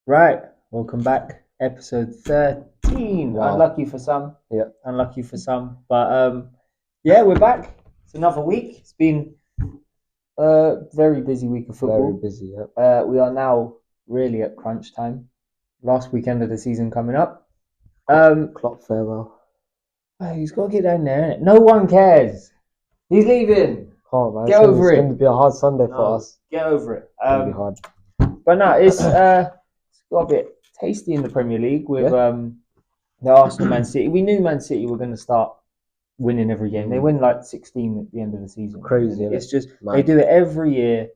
Right, welcome back. Episode 13. Wow. Unlucky for some. Yeah. Unlucky for some. But yeah, we're back. It's another week. It's been a very busy week of football. Very busy, yeah. We are now really at crunch time. Last weekend of the season coming up. Klopp farewell. He's got to get down there, innit? No one cares. He's leaving. Oh man, Get over it's it. going to be a hard Sunday for us. Get over it. It's going to be hard. But no, it's got a bit tasty in the Premier League with the Arsenal Man City. We knew Man City were going to start winning every game. They win like 16 at the end of the season. Crazy. It's just they do it every year.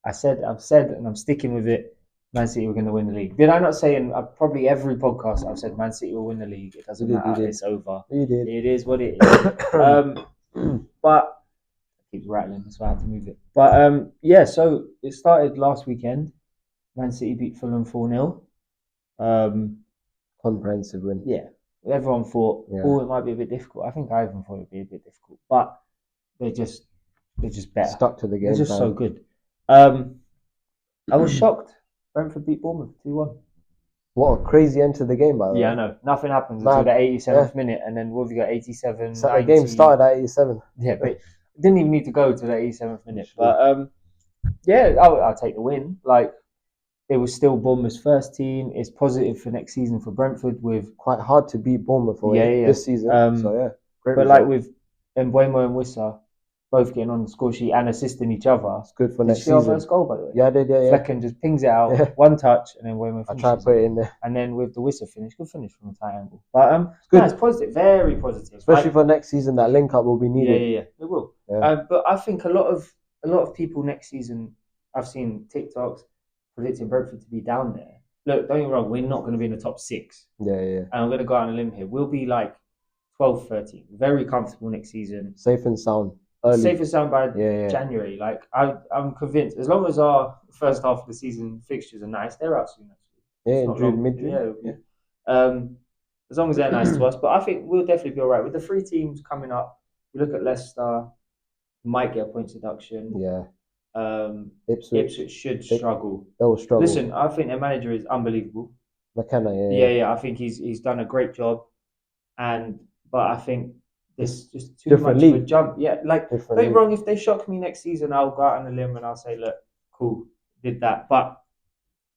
I've said, and I'm sticking with it. Man City were going to win the league. Did I not say in probably every podcast I've said Man City will win the league? It doesn't matter. It's over. You did. It is what it is. But it keeps rattling, so I had to move it. But yeah, so it started last weekend. Man City beat Fulham 4-0. Comprehensive win. Yeah. Everyone thought, it might be a bit difficult. I think I even thought it would be a bit difficult. But they're just better. Stuck to the game. They're just so good. I was shocked. Brentford beat Bournemouth 2-1. What a crazy end to the game, by the way. Yeah, I know. Nothing happens until the 87th minute, and then what have you got? 87. So the game started at 87. Yeah, but it didn't even need to go to the 87th minute. But yeah, I'll take the win. Like, it was still Bournemouth's first team. It's positive for next season for Brentford with quite hard to beat Bournemouth this season. Great but result. like with Mbeumo and Wissa both getting on the score sheet and assisting each other. It's good for next season. Did you see our first goal, by the way? Yeah, I did. Yeah. Flecken just pings it out, one touch, and then Mbeumo finishes. I tried to put it in there. And then with the Wissa finish, good finish from a tight angle. But good. No, it's positive, very positive. Especially for next season, that link up will be needed. Yeah, it will. Yeah. But I think a lot of people next season, I've seen TikToks predicting Brentford to be down there. Look, don't get me wrong, we're not going to be in the top 6. Yeah. And I'm going to go out on a limb here. We'll be like 12, 13. Very comfortable next season. Safe and sound. Early. Safe and sound by January. Like, I'm convinced, as long as our first half of the season fixtures are nice, they're out soon. Yeah, in June, mid-June. Yeah. As long as they're nice to us. But I think we'll definitely be all right. With the 3 teams coming up, we look at Leicester, might get a points deduction. Yeah. Ipswich should struggle. They will struggle. Listen, I think their manager is unbelievable. McKenna, Yeah. I think he's done a great job, but I think there's just too much of a jump. Yeah, like don't get me wrong. If they shock me next season, I'll go out on a limb and I'll say, look, cool, did that. But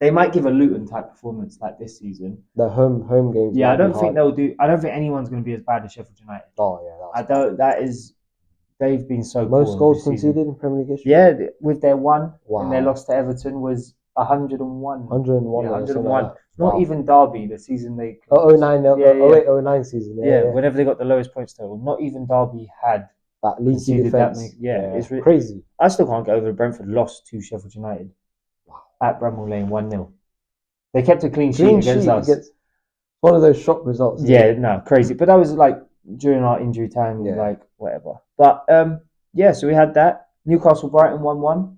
they might give a Luton type performance like this season. The home games. Yeah, I don't think they'll do. I don't think anyone's going to be as bad as Sheffield United. Oh yeah, I don't. That is. They've been so most goals conceded in Premier League history. Yeah, with their one, and their loss to Everton was 101. 101. Yeah, 101. Not even Derby, the season they. 09 season. Yeah, whenever they got the lowest points total. Not even Derby had that leaky defense. It's crazy. I still can't get over Brentford lost to Sheffield United at Bramall Lane 1-0. They kept a clean sheet against us. One of those shock results. Yeah, no, crazy. But that was like during our injury time, like whatever. But so we had that. Newcastle Brighton 1-1.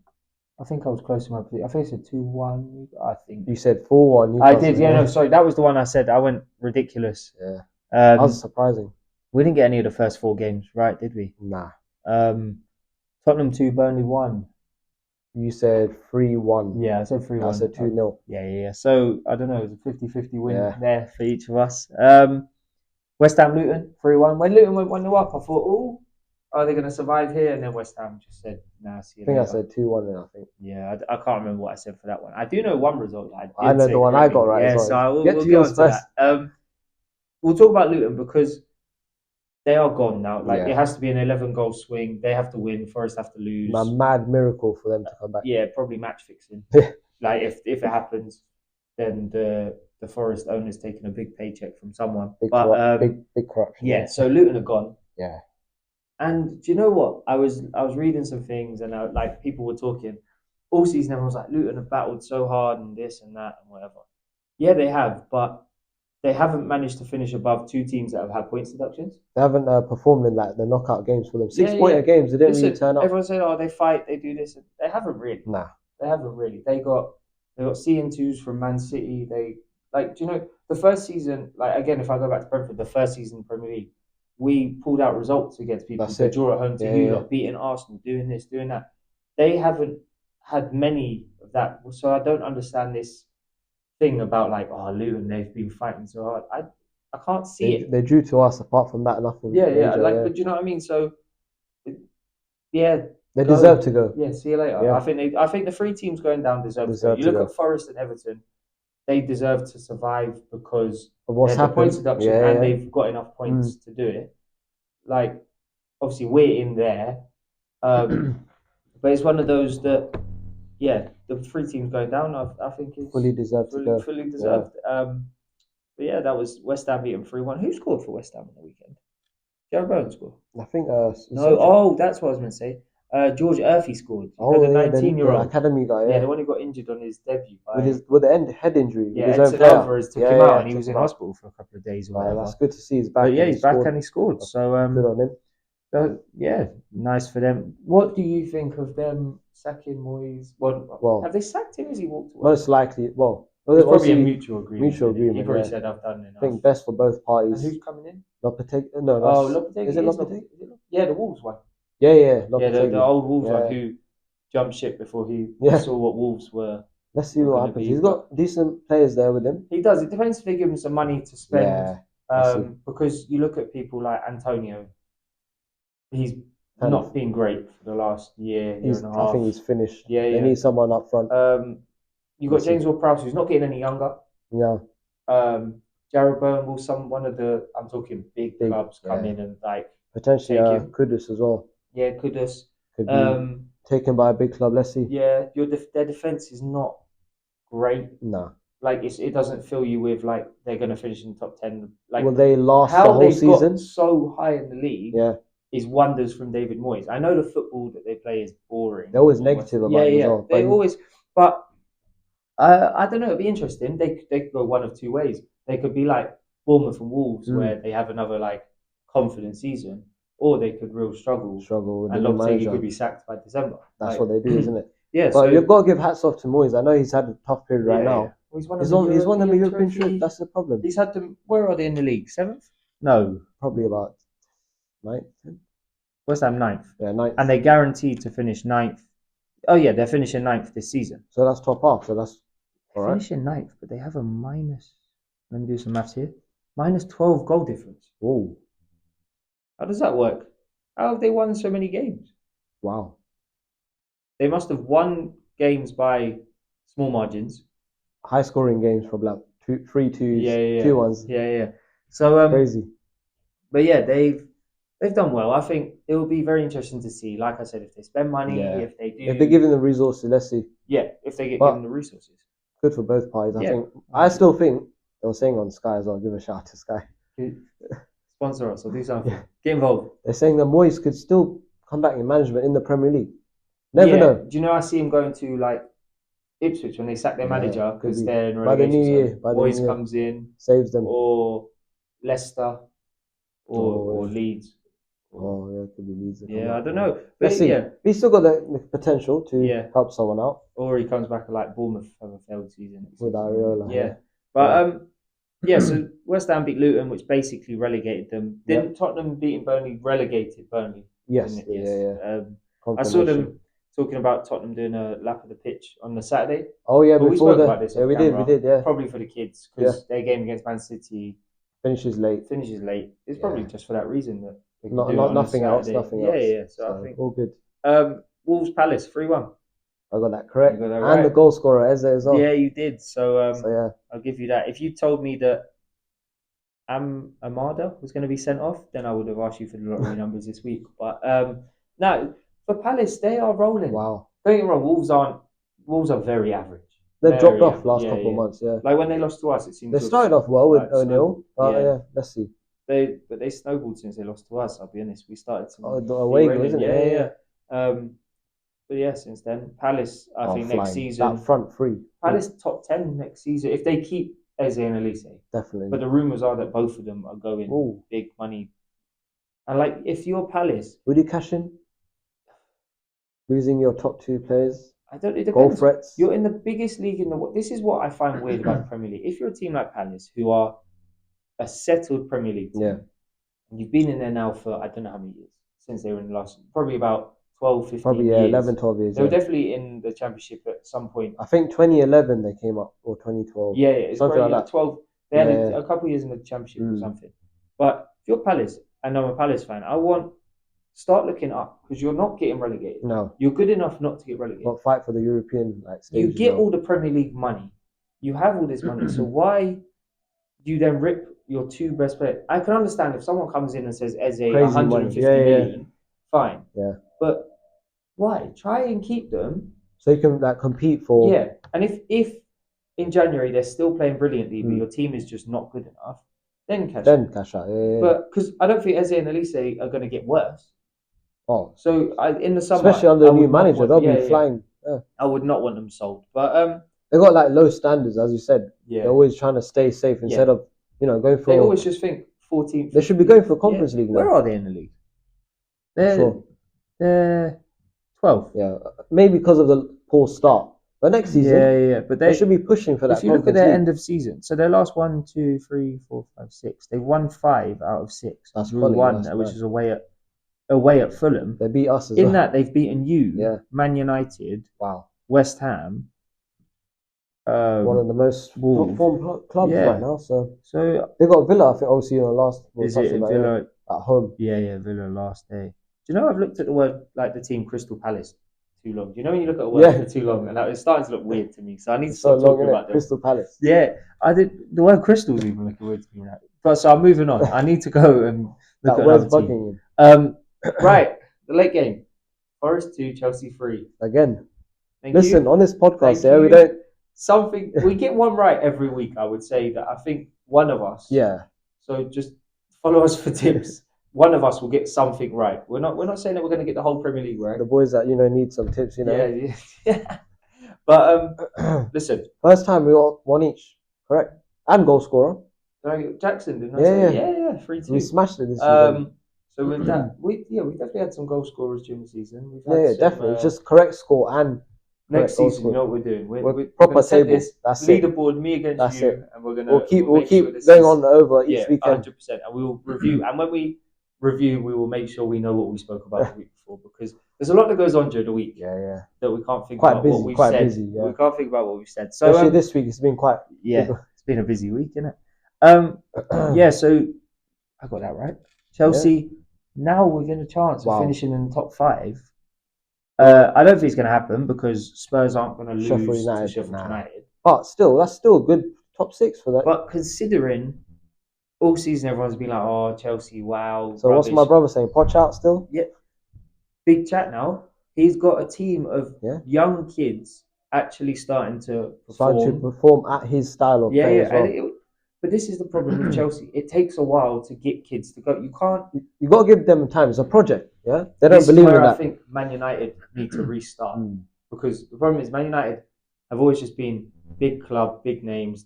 I think I was close to my prediction. I think I said 2-1. I think you said 4-1. I did. Yeah, no, sorry. That was the one I said. I went ridiculous. Yeah. That was surprising. We didn't get any of the first 4 games right, did we? Nah. Tottenham 2, Burnley 1. You said 3-1. Yeah, I said 3-1. I said 2-0. Yeah. So I don't know. It was a 50-50 win there for each of us. West Ham Luton 3-1. When Luton went 1-0 up, I thought, are they going to survive here? And then West Ham just said, nah, see you later. I said 2-1 then, I think. Yeah, I can't remember what I said for that one. I do know one result. I know the one I got right. Yeah, so we'll get on to that. We'll talk about Luton because they are gone now. Like, it has to be an 11-goal swing. They have to win. Forest have to lose. A mad miracle for them to come back. Yeah, probably match fixing. Like, if it happens, then the Forest owner's taking a big paycheck from someone. Big corruption. Yeah, so Luton are gone. Yeah. And do you know what? I was reading some things and like people were talking all season. Everyone was like, Luton have battled so hard and this and that and whatever. Yeah, they have, but they haven't managed to finish above 2 teams that have had points deductions. They haven't performed in like the knockout games for them. 6-pointer games, they didn't really turn up. Everyone said, they fight, they do this. They haven't really. Nah. They haven't really. They got C&2s from Man City. They do you know the first season? Like again, if I go back to Brentford, the first season in Premier League, we pulled out results against people. They draw at home to beating Arsenal, doing this, doing that. They haven't had many of that, so I don't understand this thing about like, oh, Luton, they've been fighting so hard. I can't see it. They drew to us. Apart from that, nothing. Yeah, major, like, but do you know what I mean? So, yeah, they deserve to go. Yeah, see you later. Yeah. I think the 3 teams going down deserve to go. You look at Forest and Everton, they deserve to survive because what's happened, the points deduction and they've got enough points to do it. Like, obviously, we're in there, but it's one of those that, the 3 teams going down, I think is fully deserved to go. Fully deserved. Yeah. But yeah, that was West Ham beating 3-1. Who scored for West Ham on the weekend? Jared Bowen scored. I think. No, that's what I was going to say. George Urphy scored. The 19-year-old academy guy. Yeah, the one who got injured on his debut with the head injury. Yeah, Edson Alvarez took him out, and he was in hospital for a couple of days. That's good to see. He's back. But yeah, he's back and he scored. So good on him. So, yeah, nice for them. What do you think of them sacking Moyes? Well, have they sacked him as he walked away? Most likely. Well, it's probably a mutual agreement. He probably said, "I've done enough." I think best for both parties. And who's coming in? Lopetegui. Lopetegui. Is it Lopetegui? Yeah, the Wolves one. Yeah. The old Wolves one who jumped ship before he saw what Wolves were. Let's see what happens. He's got decent players there with him. He does. It depends if they give him some money to spend. Because you look at people like Antonio. He's not been great for the last year and a half. I think he's finished. Yeah. They need someone up front. You've got James Ward-Prowse, who's not getting any younger. Yeah. Jared Bowen will one of the I'm talking big clubs come in and like potentially Kudus as well. Yeah, Kudus. Could be taken by a big club. Let's see. Yeah, their defense is not great. No. Like it doesn't fill you with like they're going to finish in the top 10. Like they last the whole season? Got so high in the league. Yeah. Is wonders from David Moyes. I know the football that they play is boring. They're always negative about it as well. They always, but I don't know. It'd be interesting. They could go one of 2 ways. They could be like Bournemouth and Wolves, where they have another like confident season, or they could struggle, and Lopetegui could be sacked by December. That's what they do, isn't it? Yeah. But you've got to give hats off to Moyes. I know he's had a tough period right now. Well, he's won the European trip. That's the problem. He's had them. Where are they in the league? 7th? No, probably about 9th. West Ham 9th. Yeah, 9th. And they're guaranteed to finish 9th. Oh yeah, they're finishing 9th this season. So that's top half. So that's all right. Finishing 9th, but they have a minus. Let me do some maths here. Minus 12 goal difference. Oh. How does that work? How have they won so many games? Wow. They must have won games by small margins. High scoring games for like 3-2s, 2-1s. Yeah. So crazy. But yeah, they've done well. I think it will be very interesting to see. Like I said, if they spend money, if they do, if they're given the resources, let's see. Yeah, if they get given the resources. Good for both parties. I still think they were saying on Sky as well. Give a shout out to Sky. Sponsor us or do something. Get involved. They're saying that Moyes could still come back in management in the Premier League. Never know. Do you know I see him going to like Ipswich when they sack their manager because they're in relegation. By the new year. Moyes comes in, saves them. Or Leicester or Leeds. It could be Leeds. Yeah, I don't know. But let's see. He's still got the potential to help someone out. Or he comes back like Bournemouth have a failed season. With Areola. Yeah. But so West Ham beat Luton, which basically relegated them. Didn't Tottenham beating Burnley relegated Burnley? Yes. I saw them talking about Tottenham doing a lap of the pitch on the Saturday. Oh yeah, we spoke about this. We did. Yeah. Probably for the kids because their game against Man City finishes late. It's probably just for that reason that nothing else. Yeah. So I think all good. Wolves Palace 3-1. I got that correct. Right. And the goal scorer Eze as well. Yeah, you did. So I'll give you that. If you told me that Amada was going to be sent off, then I would have asked you for the lottery numbers this week. But no, for Palace, they are rolling. Wow. Don't get me wrong, Wolves are very average. They've dropped off last couple of months, Like when they lost to us, it seemed they started off well with O'Neill, but let's see. They snowballed since they lost to us. I'll be honest. We started some the away goal, isn't it? Yeah. But yeah, since then, Palace. I think next season that front three. Palace top 10 next season if they keep Eze and Elise. Definitely. But the rumours are that both of them are going big money. And like, if you're Palace, would you cash in? Losing your top 2 players. I don't. It goal depends. threats. You're in the biggest league in the world. This is what I find weird about the Premier League. If you're a team like Palace, who are a settled Premier League team, and you've been in there now for I don't know how many years since they were in the last, probably about 12, 15 probably years. 11, 12 years. They were definitely in the championship at some point. I think 2011 they came up, or 2012. Yeah, it's something like that. 12. They had a couple of years in the championship or something. But if you're Palace, and I'm a Palace fan, start looking up, because you're not getting relegated. No, you're good enough not to get relegated. But fight for the European stage. You get all the Premier League money. You have all this money. So why do you then rip your two best players? I can understand if someone comes in and says Eze 150 million, fine. Yeah. But why? Try and keep them so you can compete for. Yeah, and if in January they're still playing brilliantly, but your team is just not good enough, then cash out. Yeah. But because I don't think Eze and Elise are going to get worse. Oh, so in the summer, especially under the new manager, they'll be flying. Yeah. I would not want them sold, but they got low standards, as you said. Yeah, they're always trying to stay safe instead of going for. They always just think 14th. They should be going for Conference League now. Where are they in the league? They're 12th. Yeah, maybe because of the poor start. But next season, but they should be pushing for that. If you look at their end of season, so their last 1, 2, 3, 4, 5, 6, they've won 5 out of 6. That's one, which is away at Fulham. They beat us in that they've beaten you, Man United, West Ham. One of the most top-form clubs right now. So they got Villa, I think, obviously in the last. Is it Villa at home? Yeah, Villa last day. Do you know I've looked at the word the team Crystal Palace too long? Do you know when you look at a word for too long, and it's starting to look weird to me? So I need to stop talking about them. Crystal Palace. Yeah, I did. The word crystal's even looking weird to me now. But so I'm moving on. I need to go and look at another team. Right, the late game. Forest 2, Chelsea 3. Again. Listen, on this podcast, we don't. We get one right every week. I would say that I think one of us. Yeah. So just follow us for tips. One of us will get something right. We're not saying that we're going to get the whole Premier League right. The boys that need some tips, Yeah. But listen. First time we got one each, correct? And goal scorer. No, Jackson didn't I say? Yeah, 3-2. We smashed it this season. So with that, we definitely had some goal scorers during the season. Definitely. It's just correct score and. Next season, you know what we're doing. We're proper table. That's leaderboard, me against you, and we're gonna. We'll keep going on over each weekend. 100%, and we will review. And when we review, we will make sure we know what we spoke about the week before, because there's a lot that goes on during the week. Yeah. That we can't think about what we've said. Busy, yeah. We can't think about what we've said. So especially this week, it's been quite. Yeah, it's been a busy week, isn't it? So I got that right. Chelsea now within a chance of finishing in the top 5. I don't think it's going to happen because Spurs aren't going to lose to Sheffield United. But still, that's still a good top 6 for that. But considering all season everyone's been like, oh, Chelsea, wow. So rubbish. What's my brother saying? Poch out still? Yeah. Big chat now. He's got a team of young kids actually starting to perform at his style of play as well. But this is the problem with Chelsea. It takes a while to get kids to go. You can't. You got to give them time. It's a project. Yeah, they don't believe in that. I think Man United need to restart because the problem is Man United have always just been big club, big names.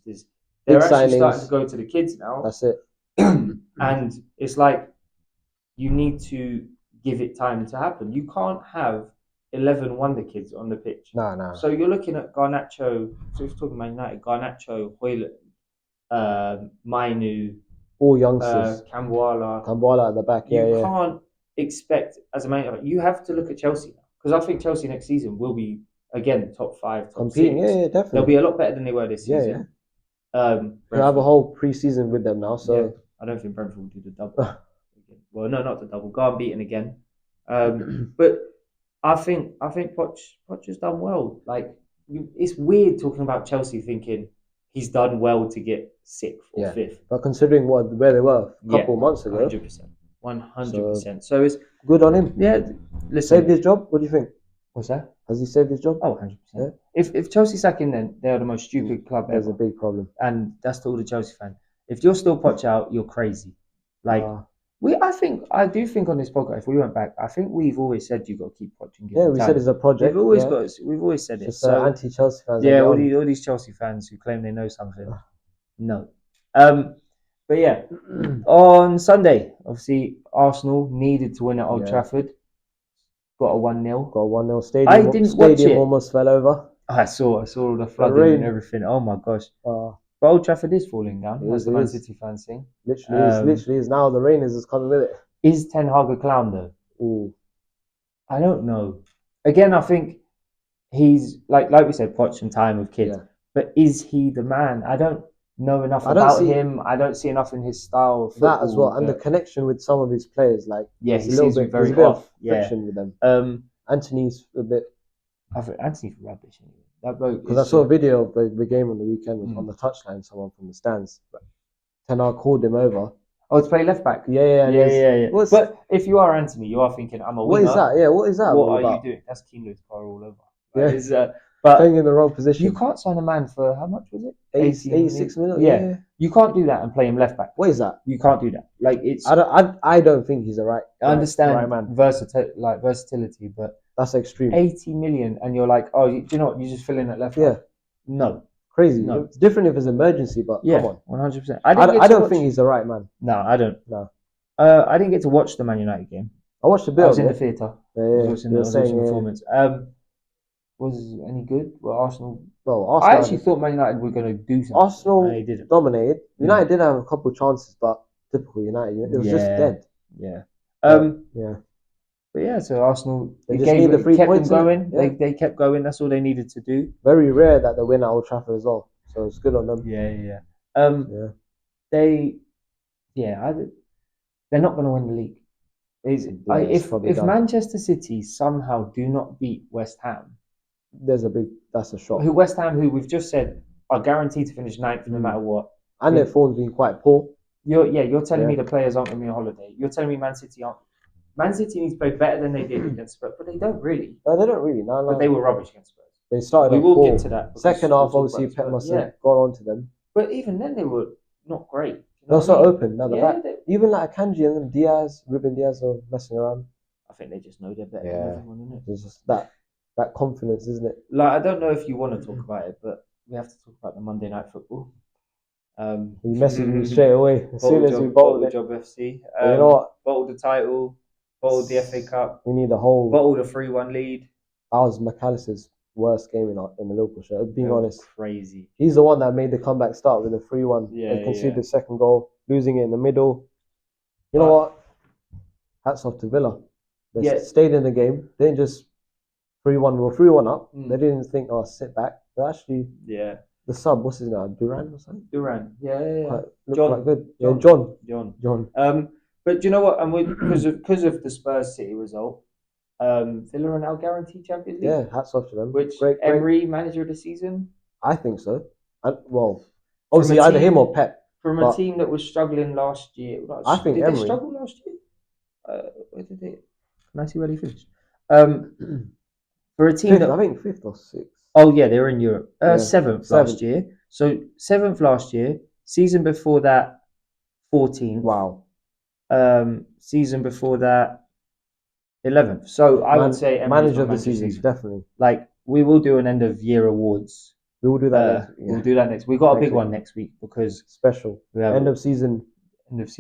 They're actually starting to go to the kids now. That's it. And it's like you need to give it time to happen. You can't have 11 wonder kids on the pitch. No. So you're looking at Garnacho. So if you're talking Man United, Garnacho, Hoyland, Mainu, all youngsters, Kambuala at the back. You can't expect as a Man United. You have to look at Chelsea now because I think Chelsea next season will be again top 5, top competing. 6. Yeah, definitely. They'll be a lot better than they were this season. We have a whole pre-season with them now, so I don't think Brentford will do the double. Well, no, not the double. Go unbeaten again. But I think Poch has done well. Like it's weird talking about Chelsea thinking he's done well to get 6th or 5th. But considering where they were a couple of months ago, 100%. So it's good on him. Yeah, listen. Saved his job. What do you think? What's that? Has he saved his job? Oh, 100%. Yeah. If Chelsea sack him, then they are the most stupid club ever. There's a big problem, and that's to all the Chelsea fans. If you're still Poch out, you're crazy. Like I do think on this podcast, if we went back, I think we've always said you've got to keep Poch and give him we said it's a project. We've always said it. Just anti-Chelsea fans. Yeah, all these Chelsea fans who claim they know something. No. But yeah, on Sunday, obviously Arsenal needed to win at Old Trafford. Got a 1-0. Got a 1-0 stadium. I didn't watch it. Almost fell over. I saw all the flooding and everything. Oh my gosh. But Old Trafford is falling down, as the Man City fans sing. Literally is. Now the rain is just coming with it. Is Ten Hag a clown though? Ooh. I don't know. Again, I think he's like we said, watch some time with kids. Yeah. But is he the man? I don't know enough about him. I don't see enough in his style of football. That as well, and the connection with some of his players, like he seems very there's a bit off. Of friction with them. Anthony's a bit. I think Anthony's rubbish anyway. That bloke. Because I saw a video of the game on the weekend on the touchline. Someone from the stands, Ten Hag called him over. Oh, to play left back. Yeah. But if you are Anthony, you are thinking, I'm a winger. What is that? Yeah, what is that? What are you doing? That's Keenlow's car all over. Yeah. But playing in the wrong position. You can't sign a man for how much was it? 86 million. Yeah. You can't do that and play him left back. What is that? You can't do that. Like it's. I don't think he's I understand right man. Versatility, but that's extreme. 80 million, and you're like, oh, do you know what? You just fill in at left back. No. Crazy. No. It's different if it's emergency, but come on. 100%. I don't think he's the right man. No, I don't. No. I didn't get to watch the Man United game. I watched a bit. I was in the theatre. Yeah. I was watching the performance. Was any good? Well, Arsenal. Well, I actually thought Man United were going to do something. Arsenal dominated. United did have a couple of chances, but typical United. It was just dead. Yeah. Yeah. But yeah, so Arsenal they just need the 3 points them going. Yeah. They kept going. That's all they needed to do. Very rare that they win at Old Trafford as well. So it's good on them. Yeah. They're not going to win the league. If Manchester City somehow do not beat West Ham, that's a shock. West Ham, who we've just said are guaranteed to finish 9th no matter what, and their form's been quite poor. You're telling me the players aren't going to be on holiday. You're telling me Man City aren't. Man City needs to play better than they did against Spurs, but they don't really. No, they don't really. No. But they were rubbish against Spurs. They started. We will get to that. Second half, obviously, Pep must have gone on to them. But even then, they were not great. They're so open. Now the back, even like Akanji and Ruben Diaz are messing around. I think they just know they're better than everyone, isn't it? It's just that confidence, isn't it? Like, I don't know if you want to talk about it, but we have to talk about the Monday Night Football. You messaged me straight away as soon as we bottled it. Job FC. You know what? Bottled the title. Bottled the FA Cup. We need a whole. Bottled a 3-1 lead. That was McAllister's worst game in the Liverpool shirt. Being honest, crazy. He's the one that made the comeback start with a 3-1. Yeah, they conceded the second goal, losing it in the middle. You know what? Hats off to Villa. They stayed in the game. They didn't just 3-1. We were 3-1 up. They didn't think, sit back. They actually. Yeah. The sub, what's his name? Duran or something? Duran. Yeah. Looked quite good. Yeah, John. But do you know what? And because of the Spurs City result, Villa are now guaranteed Champions League. Yeah, hats off to them. Which Emery manager of the season? I think so. Obviously either him or Pep. From a team that was struggling last year. I think did Emery. They struggle last year? Where did they? Can I see where they finished? For a team I think 5th or 6th. Oh yeah, they were in Europe. 7th last year. So 7th last year. Season before that, 14th. Wow. Season before that, 11th. So I would say manager of the season, definitely. Like we will do an end of year awards. We will do that. We'll do that next. We got a big one next week because special. We have end of season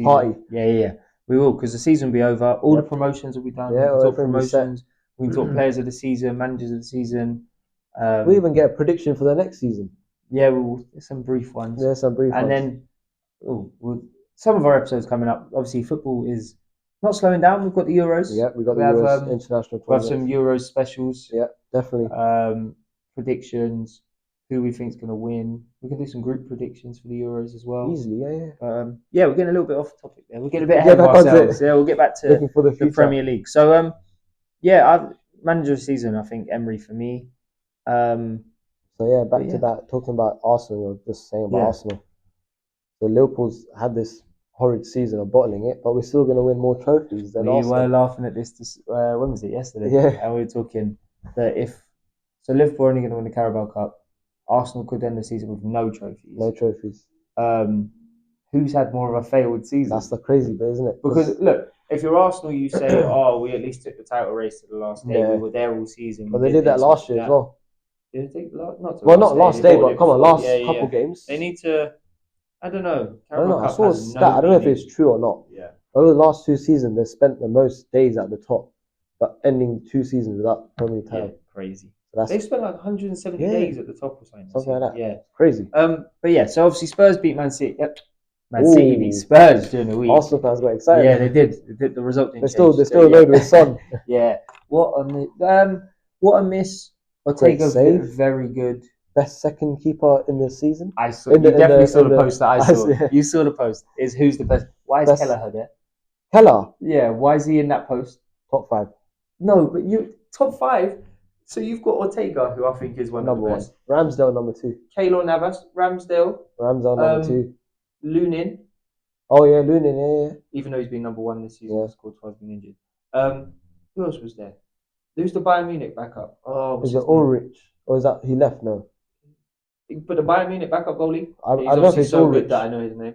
party. Yeah. We will because the season will be over. All the promotions will be done. Yeah, we can talk promotions. We can talk players of the season, managers of the season. We even get a prediction for the next season. Yeah, some brief ones. Yeah, some brief ones. And then some of our episodes coming up. Obviously, football is not slowing down. We've got the Euros. Yeah, we've got the Euros international tournament. We have some Euros specials. Yeah, definitely. Predictions. Who we think is going to win. We can do some group predictions for the Euros as well. Easily, yeah. We're getting a little bit off topic there. We're getting a bit ahead of ourselves. Yeah, we'll get back to the Premier League. So, manager of the season, I think Emery for me. Back to that, talking about Arsenal, just saying about Arsenal. So Liverpool's had this horrid season of bottling it, but we're still going to win more trophies than Arsenal. We were laughing at this when was it? Yesterday. Yeah. And we were talking that Liverpool are only going to win the Carabao Cup, Arsenal could end the season with no trophies. No trophies. Who's had more of a failed season? That's the crazy bit, isn't it? Because look, if you're Arsenal, you say, we at least took the title race to the last day. We were there all season. But they did that last year as well. Did they? Not last day, but come on, last couple games. They need to. I don't know. I don't know. I saw a stat. I don't know if it's true or not. Yeah. Over the last 2 seasons, they spent the most days at the top, but ending 2 seasons without Premier League title. Crazy. They spent like 170 days at the top or something. Something like that. Yeah. Crazy. So obviously Spurs beat Man City. Yep. Man City beat Spurs during the week. Arsenal fans got excited. Yeah, they did. The result didn't change. They're still annoyed with Son. Yeah. What a miss. Ortega, very good. Best second keeper in the season. I saw. You definitely saw the post that I saw. You saw the post. Is who's the best? Why is Kelleher there? Kelleher? Yeah. Why is he in that post? Top 5. No, but you top 5. So you've got Ortega, who I think is one of the best. Ramsdale number 2. Keylor Navas, Ramsdale number 2. Lunin. Oh yeah, Lunin. Yeah. Even though he's been number 1 this season, scored twice, been injured. Who else was there? Who's the Bayern Munich backup? Oh, is it Ulrich? Or is that he left? No. But the Bayern Munich backup goalie. I don't know if it's so Ulrich. Good that I know his name.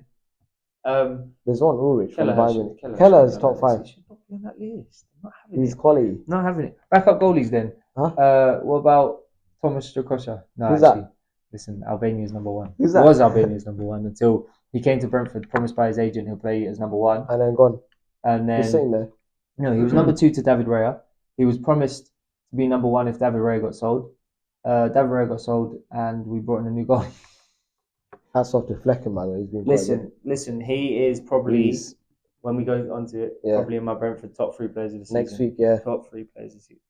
There's one Ulrich from Bayern Munich. Kelleher is top 5. He should not be on that list. I'm not having He's quality. Not having it. Backup goalies then. Huh? What about Thomas Strakosha? No, who's actually, that? Listen, Albania's number 1. Who's that? Was Albania's number 1 until he came to Brentford, promised by his agent he'll play as number 1. And then gone. And then he's sitting there. No, he was number 2 to David Raya. He was promised to be number 1 if David Raya got sold. David Raya got sold, and we brought in a new goalie. Hats off to Flecken, by the way. He's been listen. He is probably when we go onto it, probably in my Brentford top 3 players of the season. Next week, yeah. Top 3 players of the season.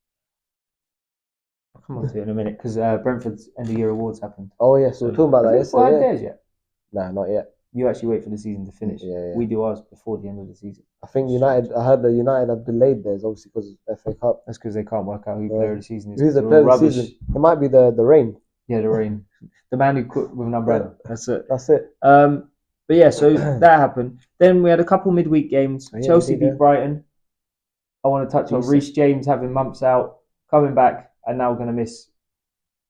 I'll come on to it in a minute because Brentford's end of year awards happened. Oh yeah, so we're talking about that yesterday. Have theirs yet? Nah, not yet. You actually wait for the season to finish. Yeah. We do ours before the end of the season. I think United. I heard that United have delayed theirs, obviously because of FA Cup. That's because they can't work out who player of the season is. Who's the player of the season? It might be the rain. Yeah, the rain. The man who cooked with an umbrella. That's it. But yeah, so that happened. Then we had a couple midweek games. Chelsea beat Brighton. I want to touch on Reece James having mumps out, coming back, and now going to miss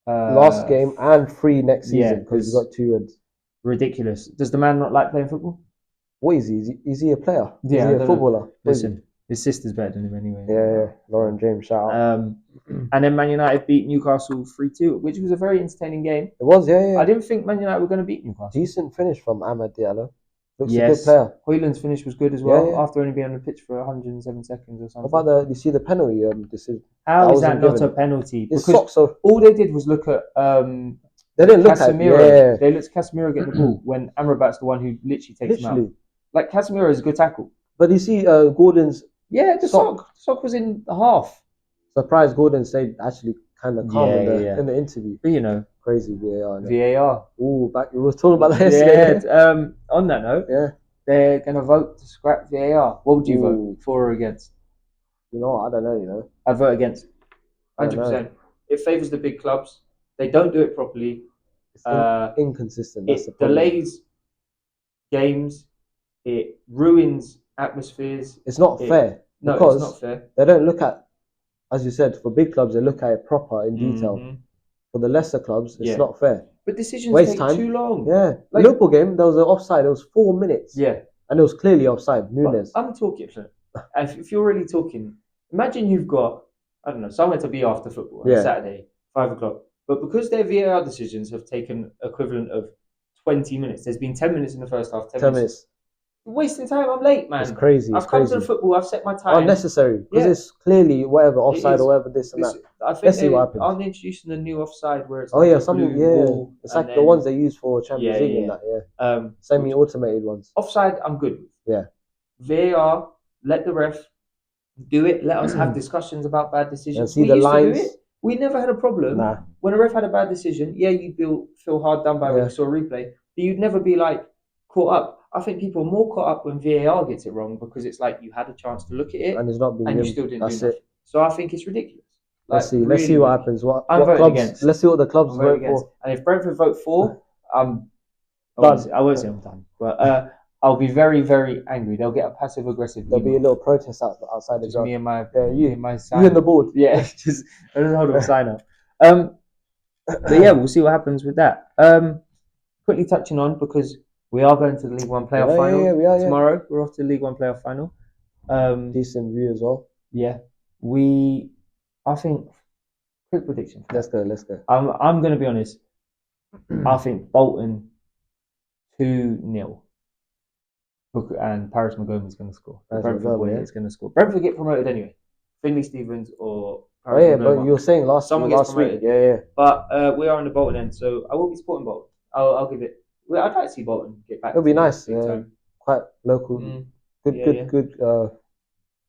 last game and 3 next season because he's got 2 reds. Ridiculous. Does the man not like playing football? What is he? Is he a player? Yeah, is he a footballer? Listen, his sister's better than him anyway. Yeah. Lauren James, shout out. And then Man United beat Newcastle 3-2, which was a very entertaining game. It was, yeah. I didn't think Man United were going to beat Newcastle. Decent finish from Amad Diallo. Looks a good player. Hoyland's finish was good as well, after only being on the pitch for 107 seconds or something. What about you see the penalty decision? How is that not a penalty? Because all they did was look at they didn't look Casemiro. at They looked at Casemiro getting the ball when Amrabat's the one who literally takes him out. Like Casemiro is a good tackle. But you see Gordon's the sock was in the half. Surprised Gordon stayed actually kind of calm in the interview. But crazy VAR. VAR. Ooh, we were talking about that yesterday. Yeah. On that note, they're gonna vote to scrap VAR. What would you vote for or against? I don't know. I'd vote against. 100%. It favours the big clubs. They don't do it properly. It's inconsistent. That's the problem. It delays games. It ruins atmospheres. It's not fair. No, it's not fair. They don't look at, as you said, for big clubs, they look at it proper in detail. For the lesser clubs, it's not fair. But decisions take too long. Yeah. Like, Liverpool game, there was an offside. It was 4 minutes. Yeah. And it was clearly offside. Nunes. I'm talking, if you're really talking, imagine you've got, I don't know, somewhere to be after football on a Saturday, 5 o'clock. But because their VAR decisions have taken equivalent of 20 minutes, there's been 10 minutes in the first half, 10 minutes. Wasting time, I'm late, man. It's crazy. I've come to the football, I've set my time. Unnecessary. Because it's clearly whatever, offside or whatever, this and that. I think aren't they introducing the new offside where it's ball, it's like the ones they use for Champions League and that, semi-automated ones. Offside, I'm good with. Yeah. VAR, let the ref do it. Let us have discussions about bad decisions. And see the lines. We never had a problem. Nah. When a ref had a bad decision, you'd feel hard done by when you saw a replay, but you'd never be like caught up. I think people are more caught up when VAR gets it wrong because it's like you had a chance to look at it and it's not being and you still didn't do nothing. So I think it's ridiculous. Let's see what happens. I'm voting against. Let's see what the clubs vote for. And if Brentford vote for, I won't say I'm done, but I'll be very, very angry. They'll get a passive aggressive. There'll be a little protest outside the ground. Me and my you and the board. Yeah, just I don't hold up a sign up. But we'll see what happens with that. Quickly touching on because we are going to the League One playoff final tomorrow. We're off to the League One playoff final. Decent view as well. Yeah, I think. Quick prediction. Let's go. I'm going to be honest. I think Bolton 2-0. And Paris Magomed is going to score. Brentford is going to score. Brentford get promoted anyway. Finley Stevens or Paris Magomed. But you were saying last week. But we are on the Bolton end, so I will be supporting Bolton. I'll give it. Well, I'd like to see Bolton get back. It'll be to nice. big time. Quite local. Good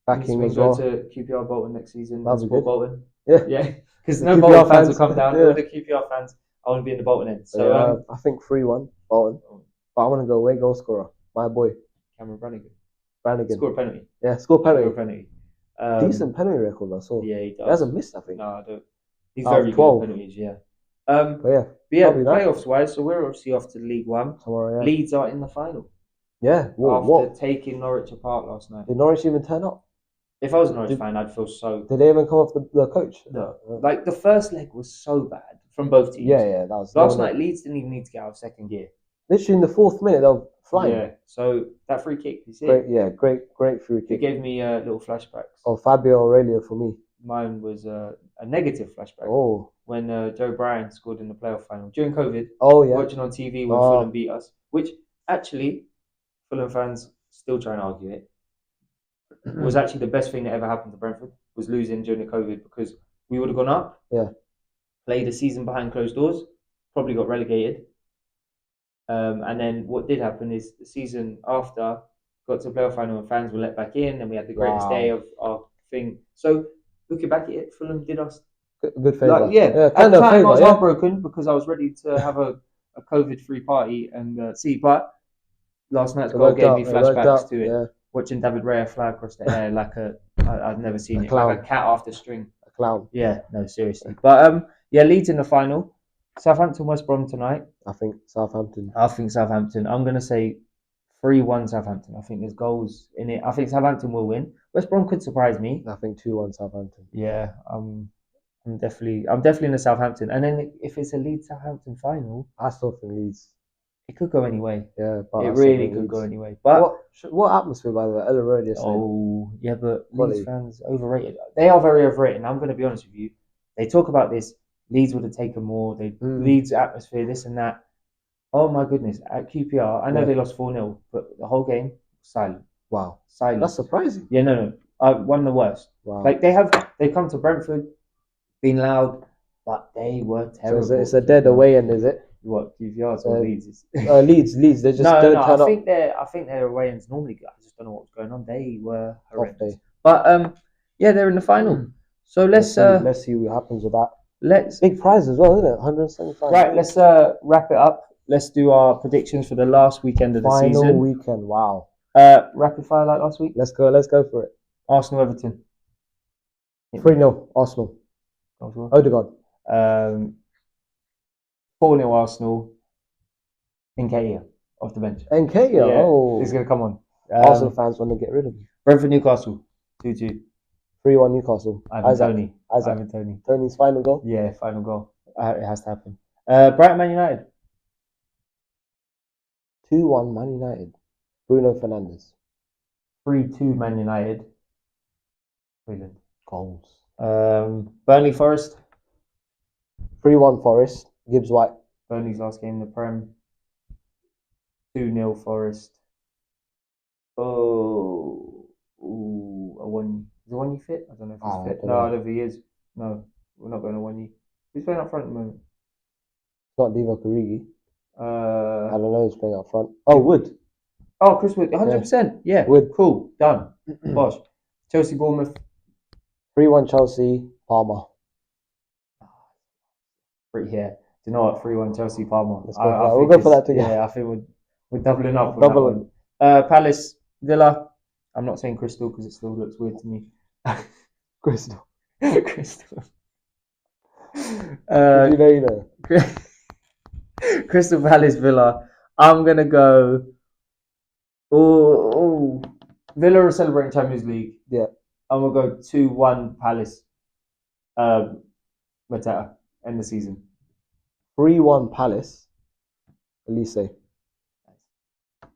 backing as well. Go to QPR Bolton next season. That'd be support good. Bolton. Yeah. Because The no QPR Bolton fans fans will come down. yeah. All the QPR fans, I want to be in the Bolton end. So I think 3-1 Bolton. But I want to go away goal scorer. My boy. Cameron Brannigan. Score a penalty. Yeah, score penalty. Score a penalty. Decent penalty record, I saw. Yeah, he does. He hasn't missed, I think. No, I don't. He's very good at penalties, yeah. But playoffs wise, so we're obviously off to League One. Tomorrow, Leeds are in the final. Yeah. After taking Norwich apart last night. Did Norwich even turn up? If I was a Norwich fan, I'd feel so. Did they even come off the coach? No. Like the first leg was so bad from both teams. Yeah. That was last night. Leeds didn't even need to get out of second gear. Literally in the 4th minute, they were flying. Yeah. So that free kick, you see? Great free kick. It gave me little flashbacks. Oh, Fabio Aurelio for me. Mine was a negative flashback. Oh. When Joe Bryan scored in the playoff final during COVID. Oh yeah. Watching on TV when Fulham beat us, which actually Fulham fans still try and argue it. Was actually the best thing that ever happened to Brentford was losing during the COVID because we would have gone up, played a season behind closed doors, probably got relegated, and then what did happen is the season after got to the playoff final and fans were let back in, and we had the greatest day of our thing. So looking back at it, Fulham did us good favour. At the time I was heartbroken because I was ready to have a COVID-free party and see, but last night's goal gave me flashbacks to it. Yeah. Watching David Raya fly across the air like I've never seen it, like a cat after string. A clown. Yeah, no, seriously. But Leeds in the final. Southampton, West Brom tonight. I think Southampton. I'm going to say 3-1 Southampton. I think there's goals in it. I think Southampton will win. West Brom could surprise me. I think 2-1 Southampton. Yeah, I'm definitely in the Southampton. And then if it's a Leeds Southampton final, I still think Leeds. It could go anyway. Yeah, but it really could go anyway. But what atmosphere, by the way? Ella Road yesterday. Oh, yeah, but Leeds fans overrated. They are very overrated. And I'm going to be honest with you. They talk about this. Leeds would have taken more. Leeds atmosphere, this and that. Oh my goodness! At QPR, I know they lost 4-0, but the whole game silent. Wow, silent. That's surprising. Yeah, no. One of the worst. Wow. Like they come to Brentford, been loud, but they were terrible. So it's a dead away end, is it? What QPR or Leeds? Leeds. They just don't turn up. I think their away ends normally good. I just don't know what was going on. They were horrendous. But they're in the final. So let's see what happens with that. Big prize as well, isn't it? 175. Right. Let's wrap it up. Let's do our predictions for the last weekend of the season. Final weekend. Wow. Rapid fire like last week. Let's go for it. Arsenal Everton. 3-0 Arsenal. Odegaard. 4-0 Arsenal. Nketiah off the bench. Nketiah, he's going to come on. Arsenal fans want to get rid of him. Brentford Newcastle, 2-2. 3-1 Newcastle. Ivan Toney. Tony's final goal? Yeah, final goal. It has to happen. Brighton Man United. 2-1 Man United. Bruno Fernandes. 3-2 Man United. Brilliant. Goals. Burnley Forest. 3-1 Forest. Gibbs White. Burnley's last game in the Prem. 2-0 Forest. Oh, Awoniyi. Is Awoniyi fit? I don't know if he's fit. No, I don't think he is. No, we're not going to Awoniyi. Who's playing up front at the moment? It's not Divock Origi. I don't know who's playing up front. Oh, Wood. Oh, Chris Wood. 100%. Yeah. Wood. Cool. Done. Bosh. Chelsea Bournemouth. 3-1 Chelsea. Palmer. Pretty here. Do you know what? 3-1 Chelsea Palmer. We'll go for that together. Yeah, I think we're doubling up. Palace Villa. I'm not saying Crystal because it still looks weird to me. Crystal. Crystal. You know. Crystal Palace Villa. I'm gonna go. Oh, Villa are celebrating Champions League. Yeah. I'm gonna go 2-1 Palace. Mateta end the season. 3-1 Palace. Elise.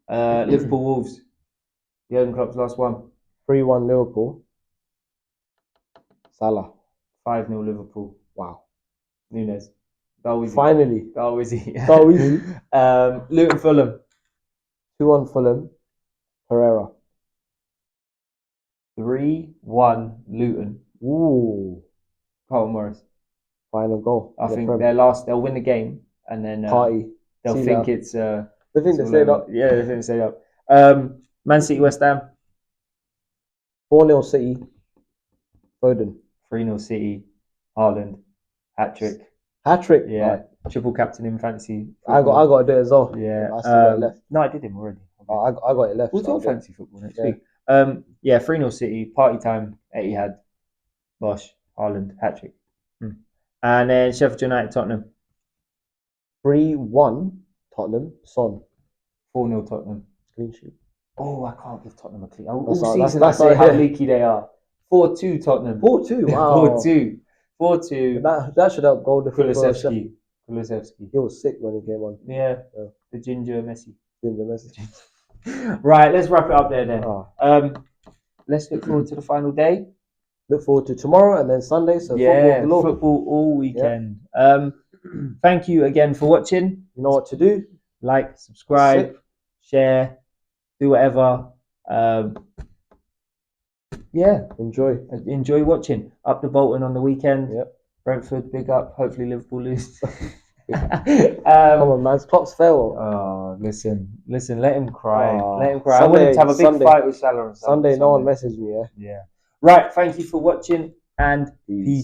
Liverpool Wolves. Jürgen Klopp's last one. 3-1 Liverpool. Salah. 5-0 Liverpool. Wow. Nunes. Finally. Luton Fulham. 2-1 Fulham. Pereira. 3-1 Luton. Ooh. Carlton Morris. Final goal. I think they'll win the game and then Party. they'll think it's. They think they stayed up. Yeah, they think they stayed up. Man City, West Ham. 4-0 City. Foden. 3-0 City. Haaland. Hat-trick. Hat-trick? Yeah. Right. Triple captain in fantasy football. I got to do it as well. Yeah. I still got it left. No, I did him already. Okay. I got it left. We'll talk fantasy football next week. 3-0 City. Party time. Etihad. Bosch. Haaland. Hat-trick. And then Sheffield United, Tottenham. 3-1 Tottenham. Son. 4-0 Tottenham. Clean sheet. Oh, I can't give Tottenham a clean. All season I say how leaky they are. 4-2 Tottenham. 4-2. Wow. 4-2. That should help goal difference. Kulusevski. He was sick when he came on. Yeah. The ginger Messi. Messi. Right, let's wrap it up there then. Let's look forward to the final day. Look forward to tomorrow and then Sunday. So football all weekend. Thank you again for watching. You know what to do. Like, subscribe, share, do whatever. Enjoy watching. Up the Bolton on the weekend. Yep. Brentford, big up. Hopefully Liverpool lose. Come on, man. Klopp's fail. Oh, listen. Let him cry. Let him cry. Sunday, I want him to have a big fight with Salah on Sunday. No one messaged me. Yeah. Right. Thank you for watching and peace.